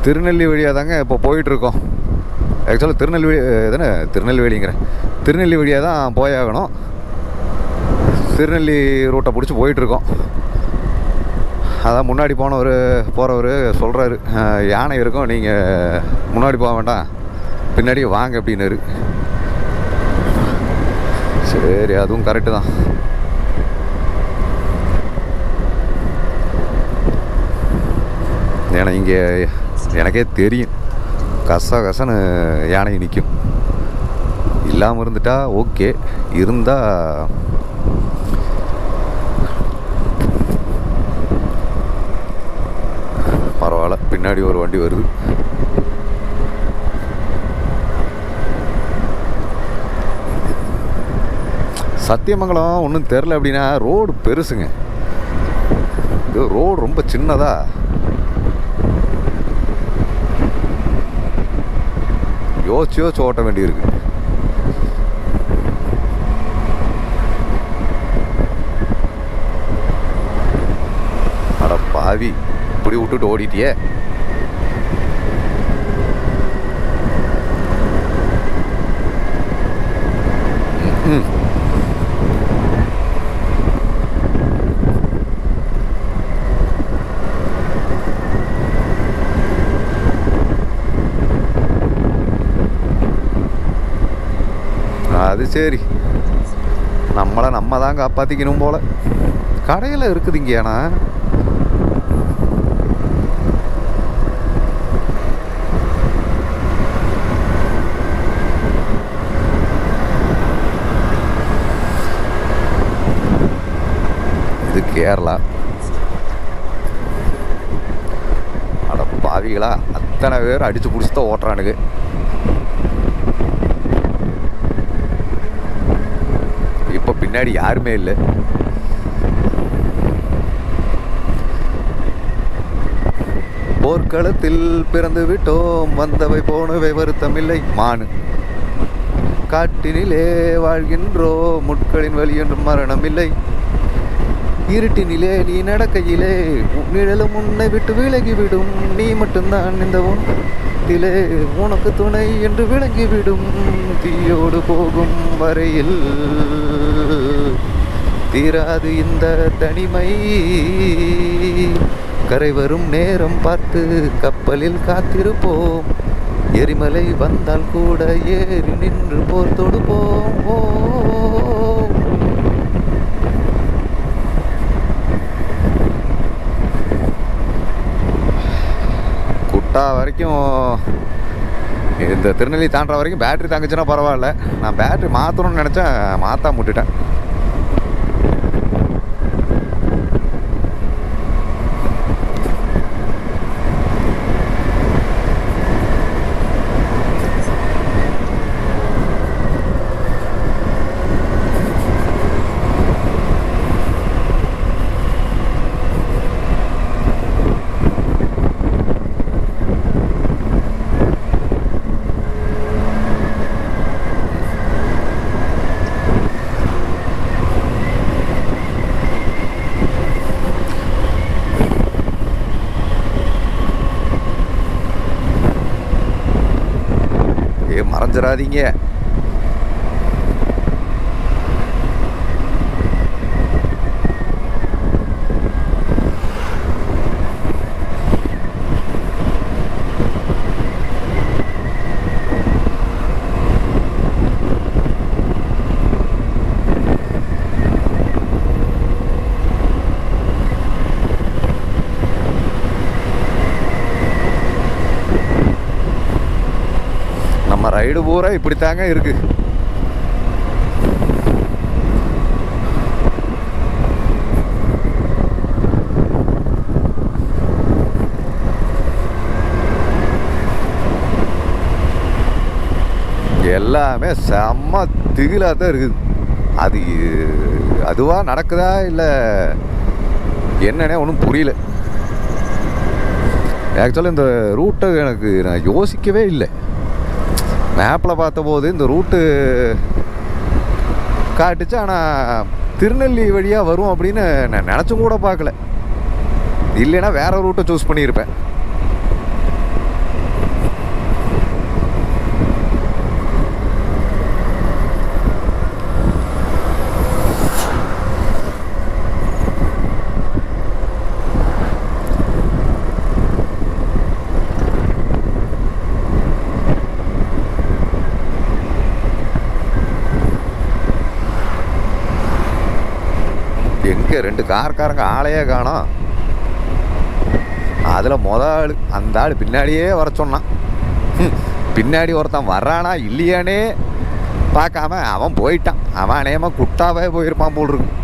திருநெல்வேலி வழியாக தாங்க இப்போ போயிட்டுருக்கோம். ஆக்சுவலாக திருநெல்வேலிங்கிறேன், திருநெல்வேலி வழியாக தான் போயாகணும். திருநெல்வேலி ரூட்டை பிடிச்சி போயிட்டுருக்கோம். அதான் முன்னாடி போகிறவர் சொல்கிறாரு, யானை இருக்கும், நீங்கள் முன்னாடி போக வேண்டாம், பின்னாடி வாங்க அப்படின்னாரு. சரி, அதுவும் கரெக்டு தான். ஏன்னா இங்கே எனக்கே தெரியும், கசன்னு யானை நிற்கும். இல்லாமல் இருந்துட்டா ஓகே, இருந்தால் பரவாயில்ல. பின்னாடி ஒரு வண்டி வருது. சத்தியமங்கலம் ஒன்றும் தெரில அப்படின்னா, ரோடு பெருசுங்க. இது ரோடு ரொம்ப சின்னதா, யோசிச்சு ஓட்ட வேண்டியிருக்கு. அட பாவி, இப்படி விட்டுட்டு ஓடிட்டியே. அது சரி, நம்மளை நம்ம தான் காப்பாற்றிக்கணும் போல. கடையில் இருக்குதுங்கண்ணா. இது கேரளா. அட பாவிகளா, அத்தனை பேர் அடித்து பிடிச்சி தான் ஓட்டுறானுங்க. இப்போ பின்னாடி யாருமே இல்லை. போர்க்களத்தில் பிறந்து விட்டோம், வந்தவை போனவை வருத்தமில்லை. மானு காட்டினிலே வாழ்கின்றோ, முட்களின் வழி என்றும் மரணம் இல்லை. இருட்டினிலே நீ நடக்கையிலே நிழலும் உன்னை விட்டு விலகிவிடும். நீ மட்டும்தான் இந்த உன்னிலே உனக்கு துணை என்று விளங்கிவிடும். தீயோடு போகும் வரையில் தீராது இந்த தனிமை. கரை வரும் நேரம் பார்த்து கப்பலில் காத்திருப்போம். எரிமலை வந்தால் கூட ஏறி நின்று போர் தொடுப்போம். குட்டா வரைக்கும், இந்த திருநெல்வேலி தாண்டுற வரைக்கும் பேட்ரி தாங்குச்சுன்னா பரவாயில்ல. நான் பேட்ரி மாற்றணும்னு நினச்சேன், மாற்றாம விட்டுட்டேன். மறைஞ்சிடாதீங்க. ரைடு பூரா இப்படித்தாங்க இருக்கு. எல்லாமே செம்ம திகிலாக தான் இருக்குது. அதுவா நடக்குதா இல்லை என்னன்னே ஒன்றும் புரியல. ஆக்சுவலாக இந்த ரூட்டை நான் யோசிக்கவே இல்லை. மேப்பில் பார்த்தபோது இந்த ரூட்டு காட்டுச்சு, ஆனால் திருநெல்வேலி வழியாக வரும் அப்படின்னு நான் நினச்சும் கூட பார்க்கல. இல்லைன்னா வேறு ரூட்டை சூஸ் பண்ணியிருப்பேன். எங்கே 2 கார்காரங்க ஆளையே காணோம். அதில் ஆள் அந்த ஆள் பின்னாடியே வர சொன்னான். பின்னாடி ஒருத்தன் வர்றானா இல்லையானே பார்க்காம அவன் போயிட்டான். அவன் அநேகமாக குட்டாவே போயிருப்பான் போல் இருக்கு.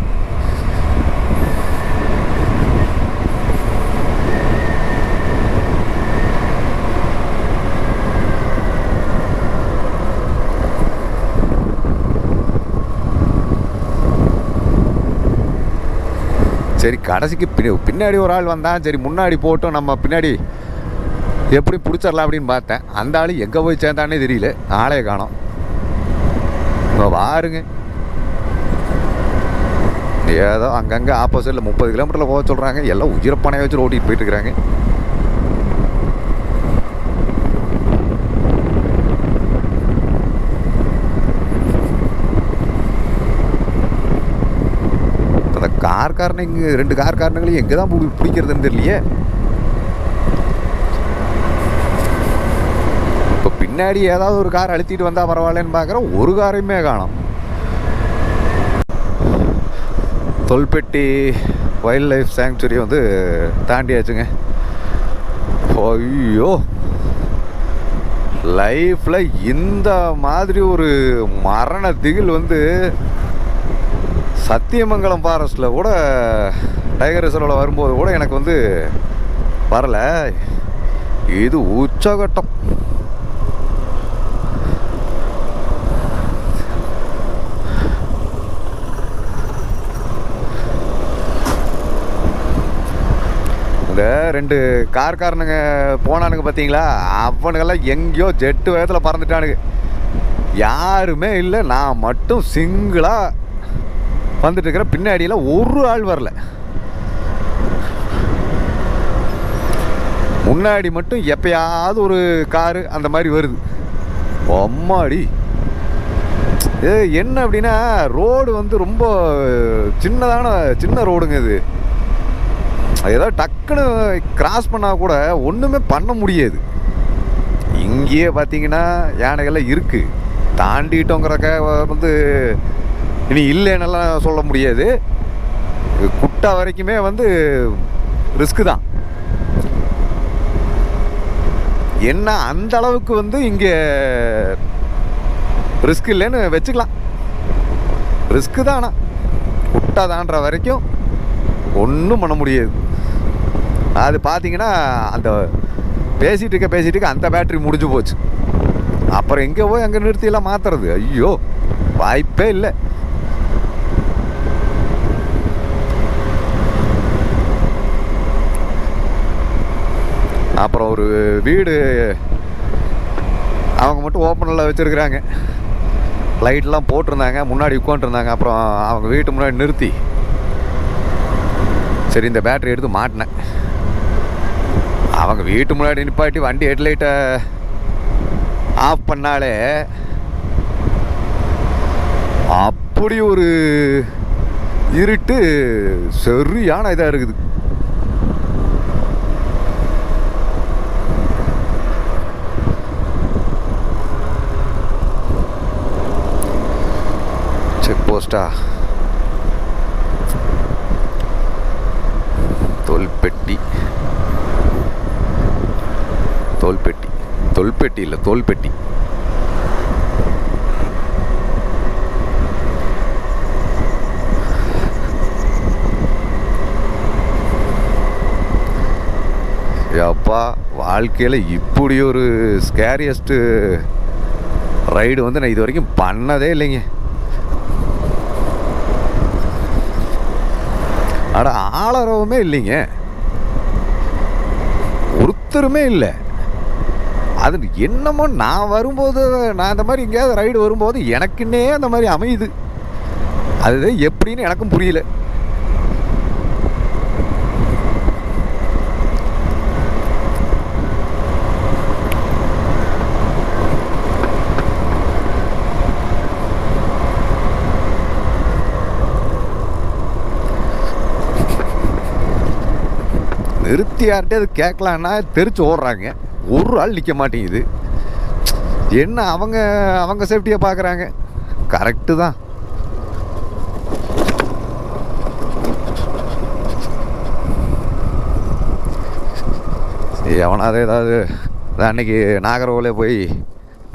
சரி கடைசிக்கு பின்னாடி ஒரு ஆள் வந்தான். சரி முன்னாடி போட்டோம், நம்ம பின்னாடி எப்படி பிடிச்சிடலாம் அப்படின்னு பார்த்தேன். அந்த ஆள் எங்கே போய் சேர்ந்தானே தெரியல, ஆளே காணோம். இப்போ வாருங்க, ஏதோ அங்கங்கே ஆப்போசிட்டில் 30 கிலோமீட்டரில் போக சொல்கிறாங்க. எல்லாம் உயிரப்பனையை வச்சு ஓட்டிகிட்டு போயிட்டுருக்குறாங்க. அந்த கார்காரனுங்க 2 கார்காரனுங்களையும் எங்கே தான் பிடிக்கிறதுன்னு தெரியலையே. இப்போ பின்னாடி ஏதாவது ஒரு கார் அழுத்திட்டு வந்தால் பரவாயில்லன்னு பார்க்குறோம், ஒரு காரையுமே காணோம். தொல்பெட்டி வைல்ட் லைஃப் சாங்சுரி வந்து தாண்டியாச்சுங்க. ஐயோ, லைஃப்பில் இந்த மாதிரி ஒரு மரண திகில் வந்து சத்தியமங்கலம் ஃபாரஸ்ட்டில் கூட டைகர் ரிசர்வில் வரும்போது கூட எனக்கு வந்து வரல. இது உச்சகட்டம். இந்த 2 கார்காரனுங்க போனானுங்க பார்த்தீங்களா, அவனுங்கெல்லாம் எங்கேயோ ஜெட்டு வேகத்தில் பறந்துட்டானுங்க. யாருமே இல்லை, நான் மட்டும் சிங்கிளாக வந்துட்டு இருக்கிறேன். பின்னாடியெல்லாம் ஒரு ஆள் வரல. முன்னாடி மட்டும் எப்பயாவது ஒரு காரு அந்த மாதிரி வருது. அம்மாடி, என்ன அப்படின்னா ரோடு வந்து ரொம்ப சின்ன ரோடுங்க. இது ஏதாவது டக்குன்னு கிராஸ் பண்ணால் கூட ஒன்றுமே பண்ண முடியாது. இங்கேயே பார்த்தீங்கன்னா யானைகள்லாம் இருக்குது. தாண்டிட்டோங்கிறக்க வந்து இனி இல்லைன்னெல்லாம் சொல்ல முடியாது. குட்டா வரைக்குமே வந்து ரிஸ்க்கு தான். என்ன அந்த அளவுக்கு வந்து இங்கே ரிஸ்க் இல்லைன்னு வச்சுக்கலாம். ரிஸ்க்கு தான். ஆனால் குட்டா தாண்டுற வரைக்கும் ஒன்றும் பண்ண முடியாது. அது பார்த்தீங்கன்னா அந்த பேசிகிட்டு இருக்க அந்த பேட்ரி முடிஞ்சு போச்சு. அப்புறம் எங்கே போய் அங்கே நிறுத்தியெல்லாம் மாற்றுறது, ஐயோ வாய்ப்பே இல்லை. அப்புறம் ஒரு வீடு அவங்க மட்டும் ஓப்பனில் வச்சுருக்குறாங்க. லைட்லாம் போட்டிருந்தாங்க, முன்னாடி உட்காந்துருந்தாங்க. அப்புறம் அவங்க வீட்டு முன்னாடி நிறுத்தி சரி இந்த பேட்டரி எடுத்து மாட்டினேன். அவங்க வீட்டு முன்னாடி நிப்பாட்டி வண்டி ஹெட்லைட்டை ஆஃப் பண்ணாலே அப்படி ஒரு இருட்டு சரியான இதாக இருக்குது. செக் போஸ்டா, தொல்பெட்டி இல்லை தோல்பெட்டி. அப்பா, வாழ்க்கையில் இப்படி ஒரு ஸ்கேரியஸ்ட்டு ரைடு வந்து நான் இது வரைக்கும் பண்ணதே இல்லைங்க. அட ஆளரவுமே இல்லைங்க, ஒருத்தருமே இல்லை. அது என்னமோ நான் வரும்போது, நான் இந்த மாதிரி எங்கேயாவது ரைடு வரும்போது எனக்குன்னே அந்த மாதிரி அமையுது. அது எப்படின்னு எனக்கும் புரியல. நிறுத்தி யார்கிட்ட அது கேட்கலான்னா தெரிச்சு ஓடுறாங்க. ஒரு ஆள் நிற்க மாட்டேங்குது. என்ன அவங்க சேஃப்டியை பார்க்குறாங்க. கரெக்டு தான். எவனாவது ஏதாவது அன்னைக்கு நாகர்கோவிலே போய்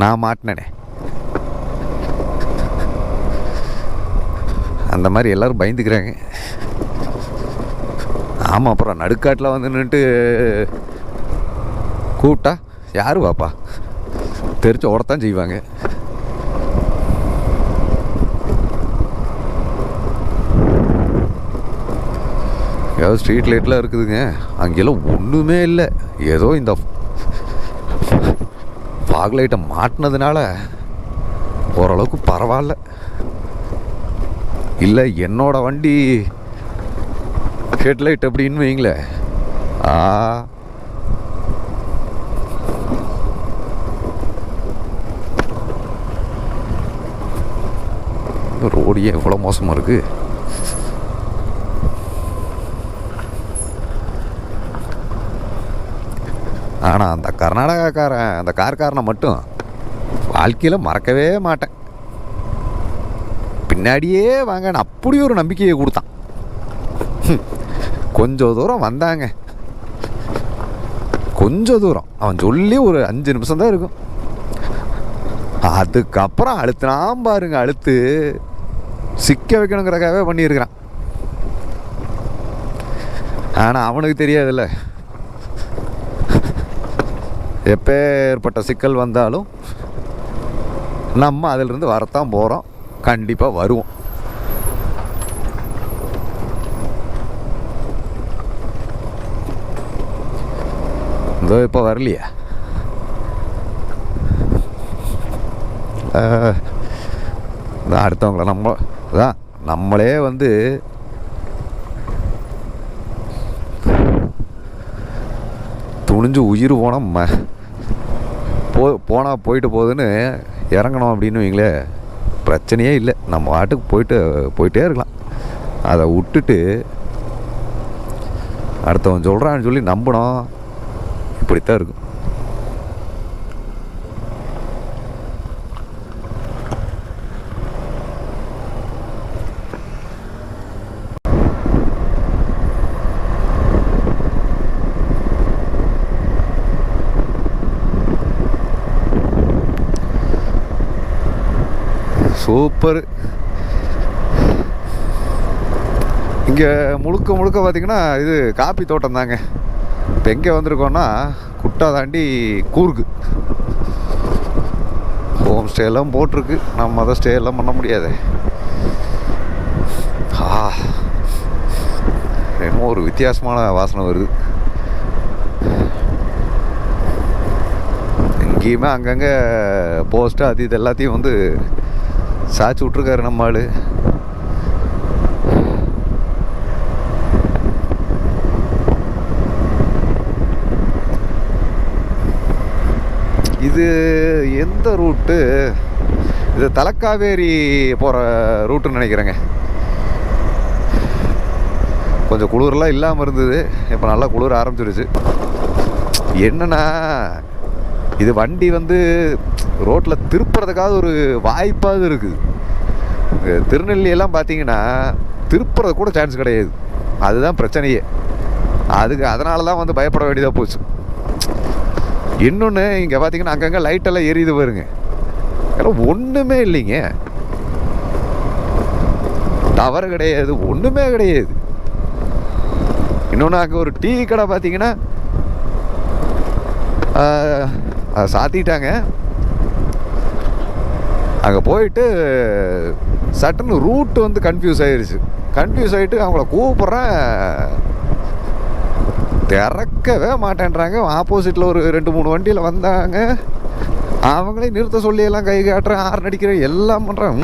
நான் மாட்டினேனே, அந்த மாதிரி எல்லோரும் பயந்துக்கிறாங்க. ஆமாம், அப்புறம் நடுக்காட்டில் வந்து நின்றுட்டு கூப்பிட்டா யார் பாப்பா, தெரிச்சு ஓடத்தான் செய்வாங்க. ஏதாவது ஸ்ட்ரீட் லைட்லாம் இருக்குதுங்க, அங்கெல்லாம் ஒன்றுமே இல்லை. ஏதோ இந்த ஃபாக் லைட்டை மாட்டினதுனால ஓரளவுக்கு பரவாயில்ல. இல்லை என்னோட வண்டி ஹெட்லைட் அப்படின்னு வைங்களேன், ரோடு ஏன் இவ்வளோ மோசமாக இருக்குது? ஆனால் அந்த கர்நாடகாக்காரன், அந்த கார்காரனை மட்டும் வாழ்க்கையில் மறக்கவே மாட்டேன். பின்னாடியே வாங்கன்னு அப்படி ஒரு நம்பிக்கையை கொடுத்தான். கொஞ்சம் தூரம் வந்தாங்க, கொஞ்சம் தூரம் அவன் சொல்லி ஒரு 5 நிமிஷம் தான் இருக்கும். அதுக்கப்புறம் அழுத்தினான் பாருங்க, அழுத்து சிக்க வைக்கணுங்கிறக்காகவே பண்ணியிருக்கிறான். ஆனால் அவனுக்கு தெரியாதுல்ல, எப்பேற்பட்ட சிக்கல் வந்தாலும் நம்ம அதிலிருந்து வரத்தான் போகிறோம், கண்டிப்பாக வருவோம். இதோ இப்போ வரலையா, அடுத்தவங்கள நம்மளே வந்து துணிஞ்சு உயிர் போனால் போயிட்டு போகுதுன்னு இறங்கணும் அப்படின்னு வைங்களே, பிரச்சனையே இல்லை. நம்ம வாட்டுக்கு போயிட்டே இருக்கலாம். அதை விட்டுட்டு அடுத்தவன் சொல்கிறான்னு சொல்லி நம்பணும், இப்படித்தான் இருக்கும். சூப்பர். இங்கே முழுக்க பார்த்திங்கன்னா இது காப்பி தோட்டம் தாங்க. இப்போ எங்கே வந்திருக்கோன்னா குட்டா தாண்டி கூர்க்கு. ஹோம் ஸ்டேலாம் போட்டிருக்கு, நம்ம அதை ஸ்டே எல்லாம் பண்ண முடியாது. என்னமோ ஒரு வித்தியாசமான வாசனை வருது. எங்கேயுமே அங்கங்கே போஸ்ட்டு அது இது எல்லாத்தையும் வந்து சாய்ச்சி விட்ருக்காரு நம்ம ஆள். இது எந்த ரூட்டு? இது தலக்காவேரி போகிற ரூட்டுன்னு நினைக்கிறேங்க. கொஞ்சம் குளிர்லாம் இல்லாமல் இருந்தது, இப்போ நல்லா குளிர ஆரம்பிச்சிருச்சு. என்னன்னா இது வண்டி வந்து ரோட்டில் திருப்புறதுக்காக ஒரு வாய்ப்பாவது இருக்குது. திருநெல்வேலியெல்லாம் பார்த்தீங்கன்னா திருப்புறது கூட சான்ஸ் கிடையாது. அதுதான் பிரச்சனையே. அதனால தான் வந்து பயப்பட வேண்டியதாக போச்சு. இன்னொன்று இங்கே பார்த்தீங்கன்னா அங்கங்கே லைட்டெல்லாம் எரியுது பாருங்க, எல்லாம் ஒன்றுமே இல்லைங்க. டவர் கிடையாது, ஒன்றுமே கிடையாது. இன்னொன்று அங்கே ஒரு டீ கடை பார்த்தீங்கன்னா சாத்திட்டாங்க. அங்கே போயிட்டு சட்டுன்னு ரூட்டு வந்து கன்ஃபியூஸ் ஆகிட்டு அவங்கள கூப்பிட்றேன், திறக்கவே மாட்டேன்றாங்க. ஆப்போசிட்டில் ஒரு 2-3 வண்டியில் வந்தாங்க, அவங்களே நிறுத்த சொல்லி எல்லாம் கை காட்டுறேன், ஹார்ன் அடிக்கிறேன், எல்லாம் பண்ணுறேன்.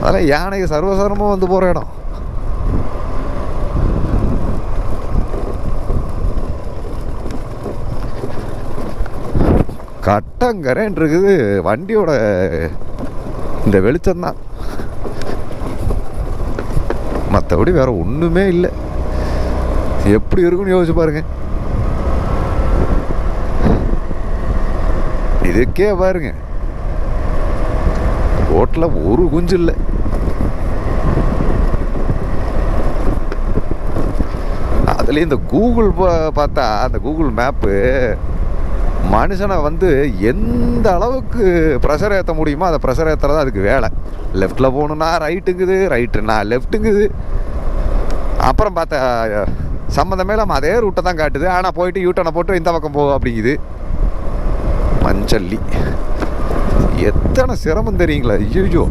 அதெல்லாம் யானைக்கு சர்வசாரமாக வந்து போகிற இடம். கட்டங்கரேன் இருக்குது வண்டியோட இந்த வெளிச்சம்தான், மற்றபடி வேற ஒன்றுமே இல்லை. எப்படி இருக்குன்னு யோசிச்சு பாருங்க. இதுக்கே பாருங்க, ரோட்டில் ஒரு குஞ்சு இல்லை. அதுலேயும் இந்த கூகுள் பார்த்தா அந்த கூகுள் மேப்பு மனுஷனை வந்து எந்த அளவுக்கு ப்ரெஷர் ஏற்ற முடியுமோ அதை ப்ரெஷர் ஏற்றுறது அதுக்கு வேலை. லெஃப்ட்டில் போகணுன்னா ரைட்டுங்குது, ரைட்டுன்னா லெஃப்ட்டுங்குது. அப்புறம் பார்த்தா சம்மந்தமே இல்லாமல் அதே ரூட்டை தான் காட்டுது. ஆனால் போயிட்டு யூட்டனை போட்டு இந்த பக்கம் போ அப்படிங்குது. மஞ்சள்ளி எத்தனை சிரமம் தெரியுங்களா? ஐயோ,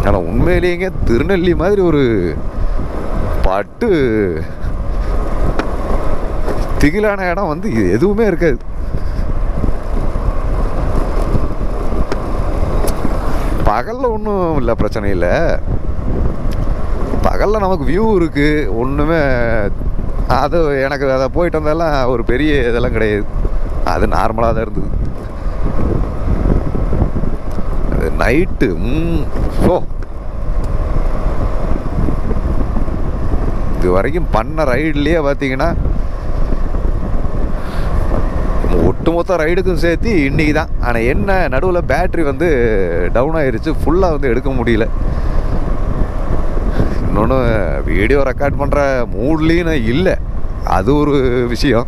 ஆனால் உண்மையிலேங்க திருநெல்லி மாதிரி ஒரு பட்டு திகிலான இடம் வந்து எதுவுமே இருக்காது. பகலில் ஒன்றும் இல்லை, பிரச்சனை இல்லை. பகலில் நமக்கு வியூ இருக்குது, ஒன்றுமே. அது எனக்கு அதை போயிட்டு வந்தாலும் ஒரு பெரிய இதெல்லாம் கிடையாது, அது நார்மலாக தான் இருந்தது. நைட்டு ஸோ இது வரைக்கும் பண்ண ரைட்லேயே பார்த்தீங்கன்னா ஒட்டுமொத்த ரைடுக்கும் சேர்த்து இன்றைக்கி தான். ஆனால் என்ன, நடுவில் பேட்ரி வந்து டவுன் ஆகிருச்சு, ஃபுல்லாக வந்து எடுக்க முடியல. இன்னொன்று வீடியோ ரெக்கார்ட் பண்ணுற மூட்லேயும் நான் இல்லை, அது ஒரு விஷயம்.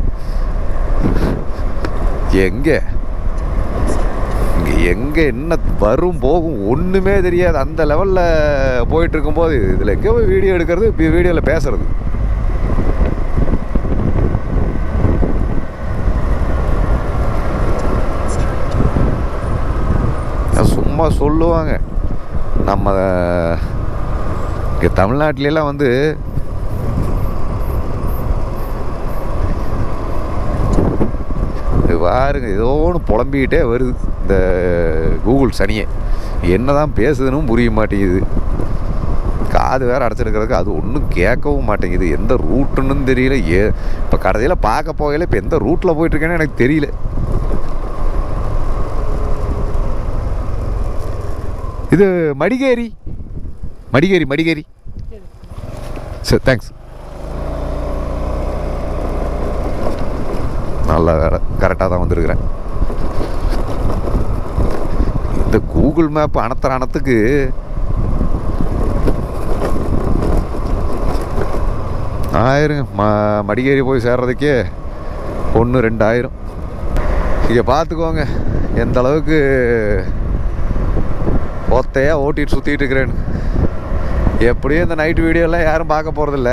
எங்கே என்ன வரும் போகும் ஒன்றுமே தெரியாது. அந்த லெவலில் போயிட்டுருக்கும்போது இதில் எங்கே போய் வீடியோ எடுக்கிறது, இப்போ வீடியோவில் பேசுகிறது. சும்மா சொல்லுவாங்க நம்ம இங்கே தமிழ்நாட்டிலலாம் வந்து பாருங்க ஏதோ ஒன்று புலம்பிக்கிட்டே வருது இந்த கூகுள் சனியை. என்ன தான் பேசுதுன்னு புரிய மாட்டேங்குது. காது வேறு அடைச்சிருக்கிறதுக்கு அது ஒன்றும் கேட்கவும் மாட்டேங்குது. எந்த ரூட்டுன்னு தெரியல. இப்போ கடைசியில் பார்க்க போகல, இப்போ எந்த ரூட்டில் போயிட்டுருக்கேன்னு எனக்கு தெரியல. இது மடிகேரி சரி, தேங்க்ஸ். நல்லா வேறு கரெக்டாக தான் வந்திருக்கிறேன். இந்த கூகுள் மேப் அணத்துக்கு மடிகேரி போய் சேர்றதுக்கே 1-2 இங்கே பார்த்துக்கோங்க எந்த அளவுக்கு ஒத்தையாக ஓட்டிகிட்டு சுற்றிட்டு இருக்கிறேன்னு. எப்படியும் இந்த நைட் வீடியோலாம் யாரும் பார்க்க போகிறதில்ல.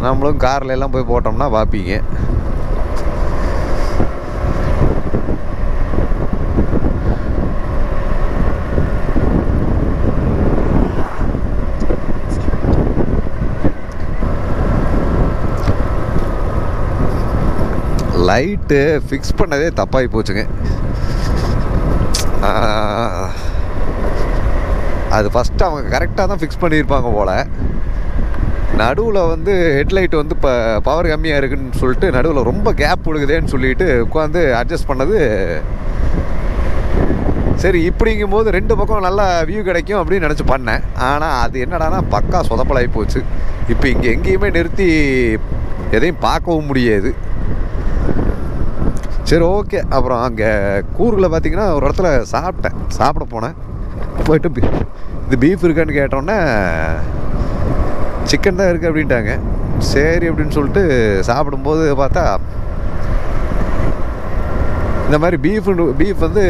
நம்மளும் காரில் எல்லாம் போய் போட்டோம்னா பார்ப்பீங்க. லைட்டு ஃபிக்ஸ் பண்ணதே தப்பாகி போச்சுங்க. அது ஃபஸ்ட்டு அவங்க கரெக்டாக தான் ஃபிக்ஸ் பண்ணியிருப்பாங்க போல். நடுவில் வந்து ஹெட்லைட் வந்து இப்போ பவர் கம்மியாக இருக்குதுன்னு சொல்லிட்டு நடுவில் ரொம்ப கேப் கொடுக்குதேன்னு சொல்லிட்டு உட்காந்து அட்ஜஸ்ட் பண்ணது. சரி, இப்படிங்கும்போது 2 பக்கம் நல்லா வியூ கிடைக்கும் அப்படின்னு நினச்சி பண்ணேன். ஆனால் அது என்னடானா பக்கா சொதப்பலாகி போச்சு. இப்போ இங்கே எங்கேயுமே நிறுத்தி எதையும் பார்க்கவும் முடியாது. சரி, ஓகே. அப்புறம் அங்கே கூர்கில் பார்த்திங்கன்னா ஒரு இடத்துல சாப்பிட போனேன். போயிட்டு இது பீஃப் இருக்கான்னு கேட்டோன்னே சிக்கன் தான் இருக்குது அப்படின்ட்டாங்க. சரி அப்படின்னு சொல்லிட்டு சாப்பிடும்போது பார்த்தா இந்த மாதிரி பீஃப் வந்து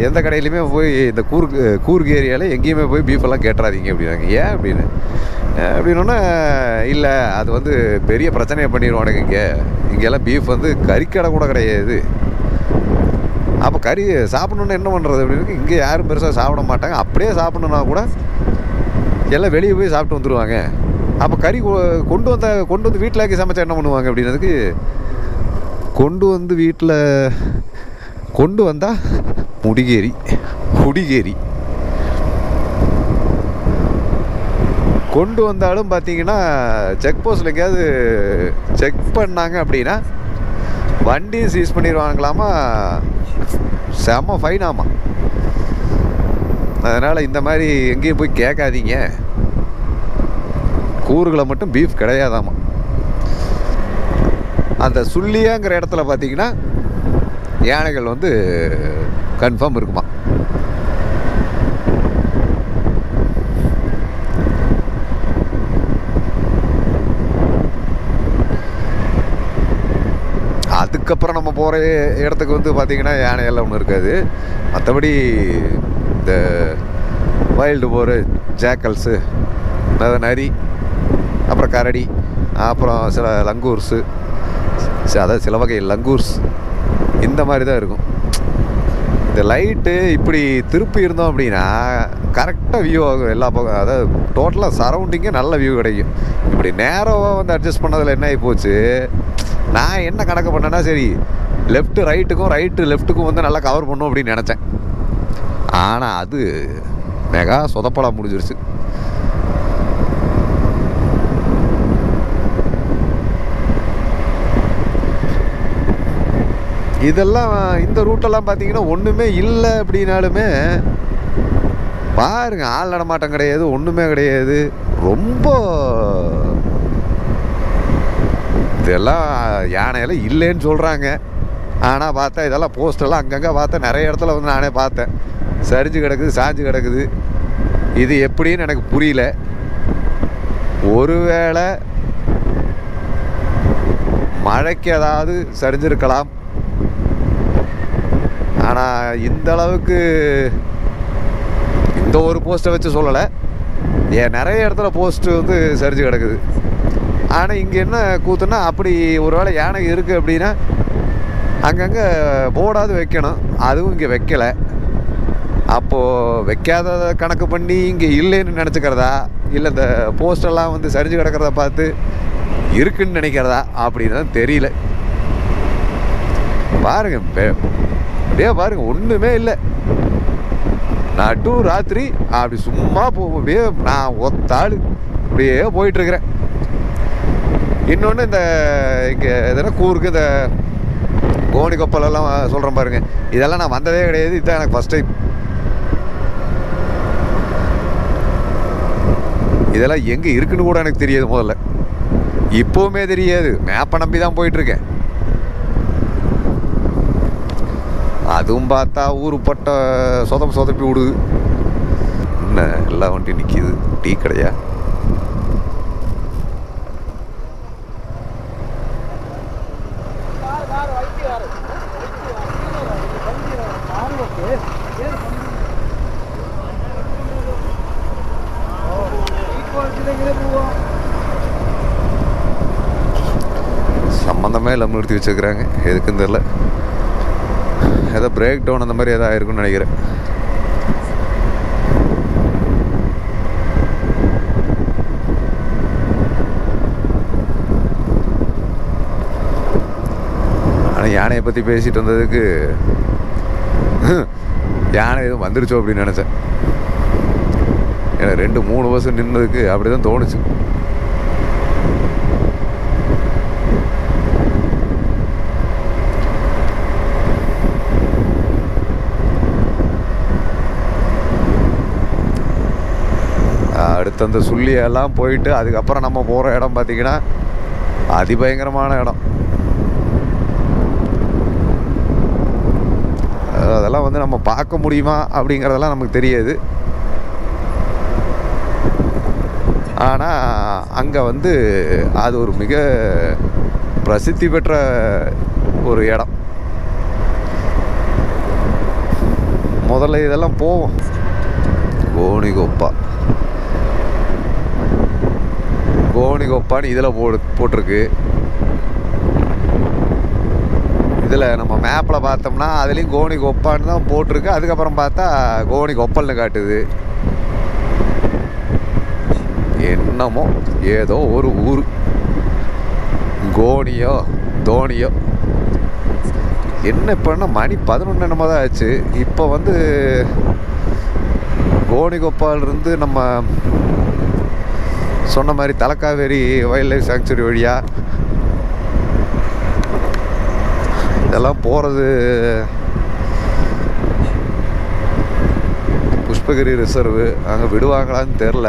எந்த கடையிலையுமே போய் இந்த கூர்க் ஏரியாவில் எங்கேயுமே போய் பீஃபெல்லாம் கேட்டுறாதீங்க அப்படின்னாங்க. ஏன் அப்படின்னோன்னா, இல்லை அது வந்து பெரிய பிரச்சனையை பண்ணிடுவானுங்க. இங்கெல்லாம் பீஃப் வந்து கறிக்கடை கூட கிடையாது. அப்போ கறி சாப்பிட்ணுன்னு என்ன பண்ணுறது அப்படின்னு. இங்கே யாரும் பெருசாக சாப்பிட மாட்டாங்க. அப்படியே சாப்பிட்ணுன்னா கூட எல்லாம் வெளியே போய் சாப்பிட்டு வந்துடுவாங்க. அப்போ கறி கொண்டு வந்து வீட்டில் ஆக்கி சமைச்சா என்ன பண்ணுவாங்க அப்படின்னதுக்கு, கொண்டு வந்து வீட்டில் கொண்டு வந்தால் முடிகேரி கொண்டு வந்தாலும் பார்த்தீங்கன்னா செக் போஸ்ட்டில் எங்கேயாவது செக் பண்ணாங்க அப்படின்னா வண்டியும் சீஸ் பண்ணிடுவாங்களாமா, செம்ம ஃபைனாமா. அதனால் இந்த மாதிரி எங்கேயும் போய் கேட்காதீங்க. கூறுகளை மட்டும் பீஃப் கிடையாதாமா. அந்த சுள்ளியாங்கிற இடத்துல பார்த்தீங்கன்னா யானைகள் வந்து கன்ஃபார்ம் இருக்குமா. அதுக்கப்புறம் நம்ம போகிற இடத்துக்கு வந்து பார்த்திங்கன்னா யானையெல்லாம் ஒன்றும் இருக்காது. மற்றபடி இந்த வைல்டு போர், ஜாக்கல்ஸு, நரி, அப்புறம் கரடி, அப்புறம் சில லங்கூர்ஸு, அதாவது சில வகை லங்கூர்ஸ், இந்த மாதிரி தான் இருக்கும். இந்த லைட்டு இப்படி திருப்பி இருந்தோம் அப்படின்னா கரெக்டாக வியூ ஆகும் எல்லா பக்கம். அதாவது டோட்டலாக சரௌண்டிங்கே நல்ல வியூ கிடைக்கும். இப்படி நேரோவாக வந்து அட்ஜஸ்ட் பண்ணதில் என்ன ஆகி போச்சு, நான் என்ன கணக்கு பண்ணேன்னா, சரி லெஃப்ட்டு ரைட்டுக்கும் ரைட்டு லெஃப்ட்டுக்கும் வந்து நல்லா கவர் பண்ணும் அப்படின்னு நினச்சேன். ஆனால் அது மெகா சொதப்பலாக முடிஞ்சிருச்சு. இதெல்லாம் இந்த ரூட்டெல்லாம் பார்த்தீங்கன்னா ஒன்றுமே இல்லை அப்படின்னாலுமே பாருங்க, ஆள் நடமாட்டம் கிடையாது, ஒன்றுமே கிடையாது. ரொம்ப இதெல்லாம் யானையெல்லாம் இல்லைன்னு சொல்கிறாங்க. ஆனால் பார்த்தா இதெல்லாம் போஸ்டெல்லாம் அங்கங்கே பார்த்தா நிறைய இடத்துல வந்து நானே பார்த்தேன். சரிஞ்சு கிடக்குது, சாஞ்சு கிடக்குது. இது எப்படின்னு எனக்கு புரியல. ஒருவேளை மழைக்கு ஏதாவது சரிஞ்சிருக்கலாம். ஆனால் இந்த அளவுக்கு இந்த ஒரு போஸ்ட்டை வச்சு சொல்லலை, ஏன் நிறைய இடத்துல போஸ்ட்டு வந்து சரிஞ்சு கிடக்குது. ஆனால் இங்கே என்ன கூத்துன்னா, அப்படி ஒரு வேளை யானை இருக்குது அப்படின்னா அங்கங்கே போர்டாவது வைக்கணும். அதுவும் இங்கே வைக்கலை. அப்போது வைக்காத கணக்கு பண்ணி இங்கே இல்லைன்னு நினச்சிக்கிறதா, இல்லை இந்த போஸ்டெல்லாம் வந்து சரிஞ்சு கிடக்கிறத பார்த்து இருக்குன்னு நினைக்கிறதா அப்படின்னு தான் தெரியல. பாருங்க, அப்படியே பாருங்க, ஒன்றுமே இல்லை. நடு ராத்திரி அப்படி சும்மா அப்படியே நான் ஒத்தாள் அப்படியே போயிட்டுருக்கிறேன். இன்னொன்று இந்த இங்கே எதுனா கூருக்கு இந்த கோணி கொப்பலெல்லாம் சொல்கிறேன் பாருங்க, இதெல்லாம் நான் வந்ததே கிடையாது. இதுதான் எனக்கு ஃபஸ்ட் டைம். இதெல்லாம் எங்கே இருக்குன்னு கூட எனக்கு தெரியாது. முதல்ல இப்போவுமே தெரியாது, மேப்பை நம்பி தான் போயிட்டுருக்கேன். அதுவும் பார்த்தா ஊரு பட்ட சொதப்பி விடுது. என்ன எல்லா வண்டி நிற்கிது, டீ கடையா? சம்மந்தமே இல்லாமல் நிறுத்தி வச்சுருக்குறாங்க, எதுக்குன்னு தெரில. ஏதோ பிரேக் டவுன் அந்த மாதிரி எதாவது ஆயிருக்குன்னு நினைக்கிறேன். ஆனால் யானையை பற்றி பேசிகிட்டு வந்ததுக்கு யானை எதுவும் வந்துருச்சோ அப்படின்னு நினச்சேன். ஏன்னா 2-3 வருஷம் நின்றதுக்கு அப்படி தான் தோணுச்சு. அடுத்து அந்த சுள்ளியெல்லாம் போயிட்டு அதுக்கப்புறம் நம்ம போகிற இடம் பார்த்திங்கன்னா அதிபயங்கரமான இடம். அதெல்லாம் வந்து நம்ம பார்க்க முடியுமா அப்படிங்கிறதெல்லாம் நமக்கு தெரியாது. ஆனால் அங்கே வந்து அது ஒரு மிக பிரசித்தி பெற்ற ஒரு இடம். முதல்ல இதெல்லாம் போவோம். கோணிகொப்பான்னு இதில் போட்டிருக்கு. இதில் நம்ம மேப்பில் பார்த்தோம்னா அதுலேயும் கோணிகொப்பான்னு தான் போட்டிருக்கு. அதுக்கப்புறம் பார்த்தா கோணிகொப்பல்னு காட்டுது. என்னமோ ஏதோ ஒரு ஊர், கோணியோ தோனியோ என்ன. இப்போன்னா மணி 11 என்னமோ தான் ஆச்சு. இப்போ வந்து கோணிகொப்பாலிருந்து நம்ம சொன்ன மாதிரி தலக்காவேரி வைல்ட் லைஃப் சாங்சுரி வழியாக இதெல்லாம் போகிறது புஷ்பகிரி ரிசர்வு. அங்கே விடுவாங்களான்னு தெரில.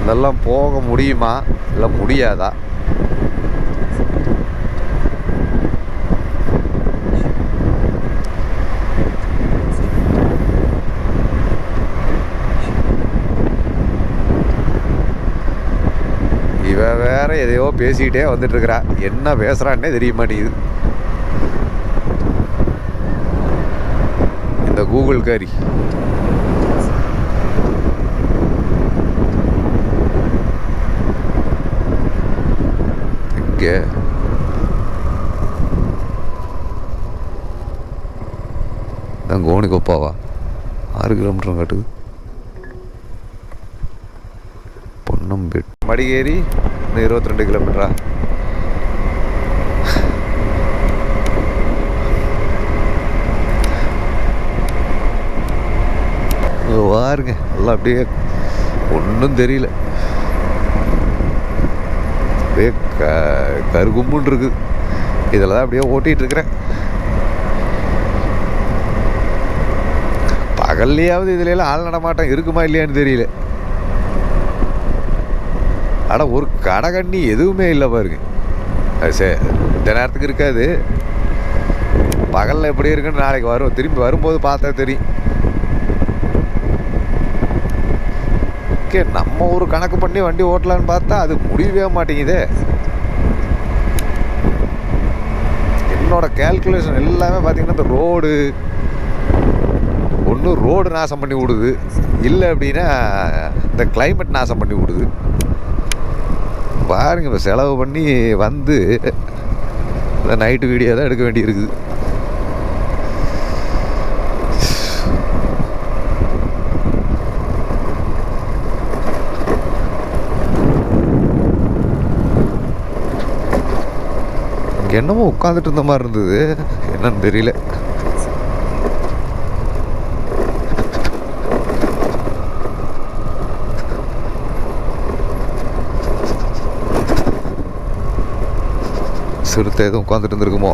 இதெல்லாம் போக முடியுமா இல்லை முடியாதா? இவ வேற எதையோ பேசிக்கிட்டே வந்துட்டு இருக்கிறா, என்ன பேசுறான்னே தெரிய மாட்டேங்குது இந்த கூகுள் காரி. இங்கே தான் கோணி கொப்பாவா 6 கிலோமீட்டர் காட்டுது. பொன்னம்பேட் மடிகேரி இன்னும் 22 கிலோமீட்டரா? பாருங்க எல்லாம் அப்படியே ஒன்றும் தெரியல, அப்படியே கருகும்புன்னு இருக்குது. இதில் தான் அப்படியே ஓட்டிகிட்டு இருக்கிறேன். பகல்லையாவது இதுல ஆள் நடமாட்டம் இருக்குமா இல்லையான்னு தெரியல. ஆனால் ஒரு கடகண்ணி எதுவுமே இல்லை பாருங்க. அது சரி, இந்த நேரத்துக்கு இருக்காது, பகலில் எப்படி இருக்குன்னு நாளைக்கு வரும், திரும்பி வரும்போது பார்த்தா தெரியும். நம்ம ஒரு கணக்கு பண்ணி வண்டி ஓட்டலான்னு பார்த்தா அது முடியவே மாட்டேங்குதே. என்னோட கேல்குலேஷன் எல்லாமே பார்த்தீங்கன்னா இந்த ரோடு ஒன்று ரோடு நாசம் பண்ணி விடுது, இல்லை அப்படின்னா இந்த கிளைமேட் நாசம் பண்ணி விடுது. பாருங்க, இப்போ செலவு பண்ணி வந்து இந்த நைட்டு வீடியோ தான் எடுக்க வேண்டியிருக்குது. என்னமோ உட்காந்துட்டு இருந்த மாதிரி இருந்தது, என்னன்னு தெரியல. சிறுத்தை எதுவும் உட்காந்துட்டு இருந்திருக்குமோ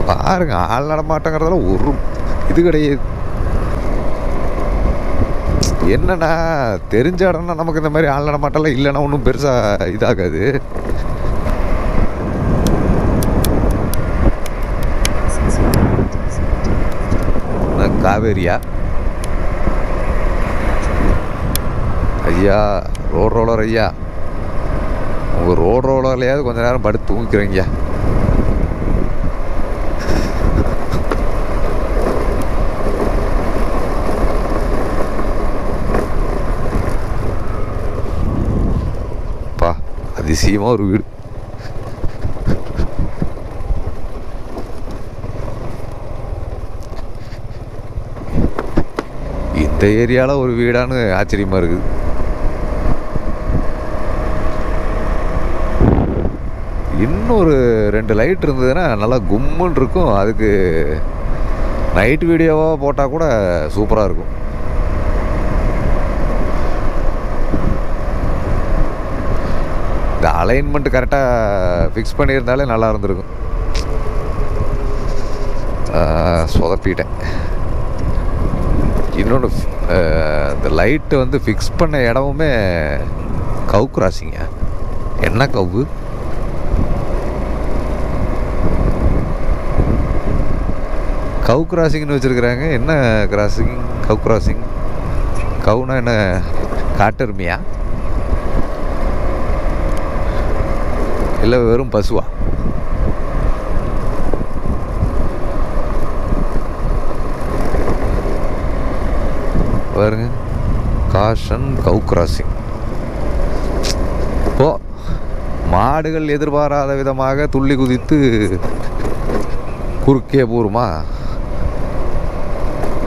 பாருங்க. ஆள் நடமாட்டங்கிறதுல ஒரு இது கிடையாது. என்னன்னா தெரிஞ்ச இடம்னா நமக்கு இந்த மாதிரி ஆள் நடமாட்டம்லாம் இல்லைன்னா ஒன்றும் பெருசாக இதாகாது. காவேரியா ஐயா, ரோட் ரோலர் ஐயா, உங்கள் ரோட் ரோலர்லையாவது கொஞ்ச நேரம் படுத்து தூங்கிக்கிறீங்க. பா அதிசயமாக ஒரு வீடு. இந்த ஏரியாவில் ஒரு வீடானு ஆச்சரியமாக இருக்குது. இன்னொரு 2 லைட் இருந்ததுன்னா நல்லா கும்முன்னு இருக்கும். அதுக்கு நைட் வீடியோவாக போட்டால் கூட சூப்பராக இருக்கும். இந்த அலைன்மெண்ட் கரெக்டாக ஃபிக்ஸ் பண்ணியிருந்தாலே நல்லா இருந்திருக்கும். சொதப்பிட்டேன். இன்னொன்று, இந்த லைட்டு வந்து ஃபிக்ஸ் பண்ண இடமுமே கவு கிராசிங்க. என்ன கவு? கவு கிராசிங்னு வச்சுருக்குறாங்க. என்ன கிராசிங்? கவு கிராசிங். கவுனா என்ன, காட்டெருமையா இல்லை வெறும் பசுவா? பாருங்க, காஷன் கவு கிராசிங். இப்போ மாடுகள் எதிர்பாராத விதமாக துள்ளி குதித்து குறுக்கே போருமா?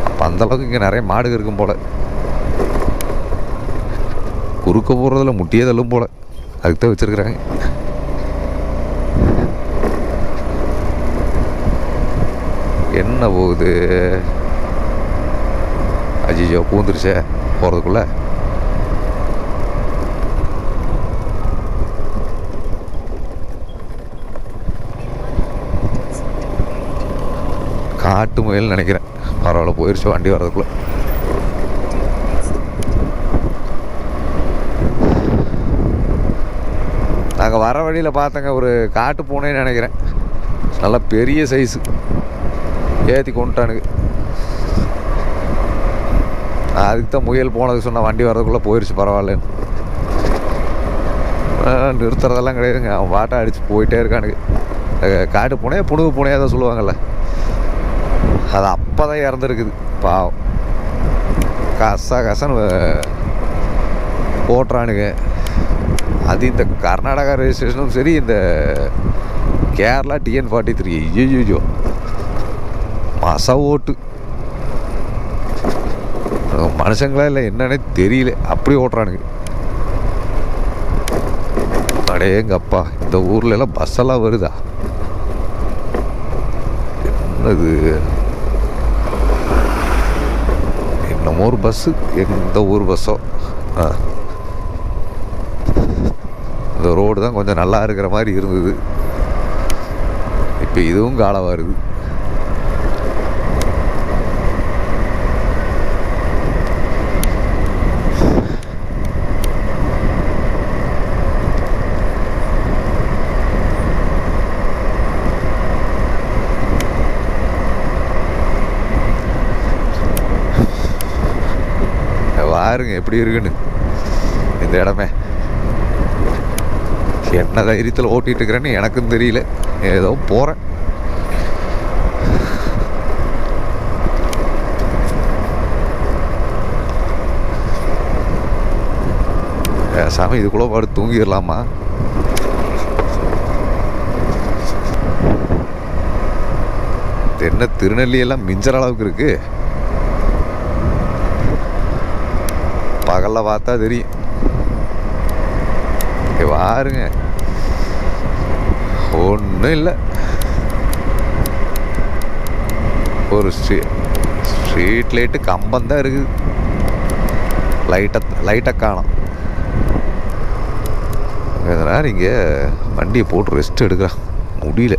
அப்போ அந்தளவுக்கு இங்கே நிறைய மாடுகள் இருக்கும் போல். குறுக்க போகிறதுல முட்டியே தள்ளும் போல், அதுக்கு தான் வச்சுருக்குறாங்க. என்ன போகுது? அஜிஜோ பூந்துருச்சே போகிறதுக்குள்ள. காட்டு முயல் நினைக்கிறேன். பரவாயில்ல, போயிடுச்சு வண்டி வர்றதுக்குள்ள. நாங்கள் வர வழியில் பார்த்தங்க ஒரு காட்டு பூனைன்னு நினைக்கிறேன், நல்லா பெரிய சைஸு, ஏற்றி கொண்டுட்டானுங்க. அதுக்கு தான் முயல் போனதுக்கு சொன்ன, வண்டி வர்றதுக்குள்ளே போயிடுச்சு பரவாயில்லன்னு. நிறுத்துறதெல்லாம் கிடையாதுங்க, அவன் பாட்டை அடித்து போயிட்டே இருக்கானுங்க. காட்டு பூனையா புணுகு பூனையாக தான் சொல்லுவாங்கள்ல, அது அப்போ தான் இறந்துருக்குது பாவம். கசன்னு ஓட்டுறானுங்க. அது இந்த கர்நாடகா ரெஜிஸ்ட்ரேஷனும் சரி, இந்த கேரளா TN43 ஐயோ மச ஓட்டு. மனுஷங்களா இல்லை என்னன்னே தெரியல, அப்படி ஓட்டுறானுங்க. அடேங்கப்பா, இந்த ஊர்ல எல்லாம் பஸ்ஸெல்லாம் வருதா? என்னது, என்னமோ ஒரு பஸ்ஸு, எந்த ஊர் பஸ்ஸோ. இந்த ரோடு தான் கொஞ்சம் நல்லா இருக்கிற மாதிரி இருந்தது, இப்போ இதுவும் காலம் வருது. பாருங்க எப்படி இருக்குன்னு இந்த இடமே. என்ன தைரியத்தில் ஓட்டிகிட்டு இருக்கிறேன்னு எனக்கும் தெரியல, ஏதோ போகிறேன். சாமி இதுக்குள்ளே பாடு தூங்கிடலாமா? என்ன திருநெல்லியெல்லாம் மிஞ்சற அளவுக்கு இருக்கு, பகலில் பார்த்தா தெரியும். பாருங்க ஒன்றும் இல்லை, ஒரு ஸ்ட்ரீட் லைட்டு கம்பம் தான் இருக்குது, லைட்டை காணோம். அதனால் இங்கே வண்டியை போட்டு ரெஸ்ட் எடுக்கிறான், முடியல.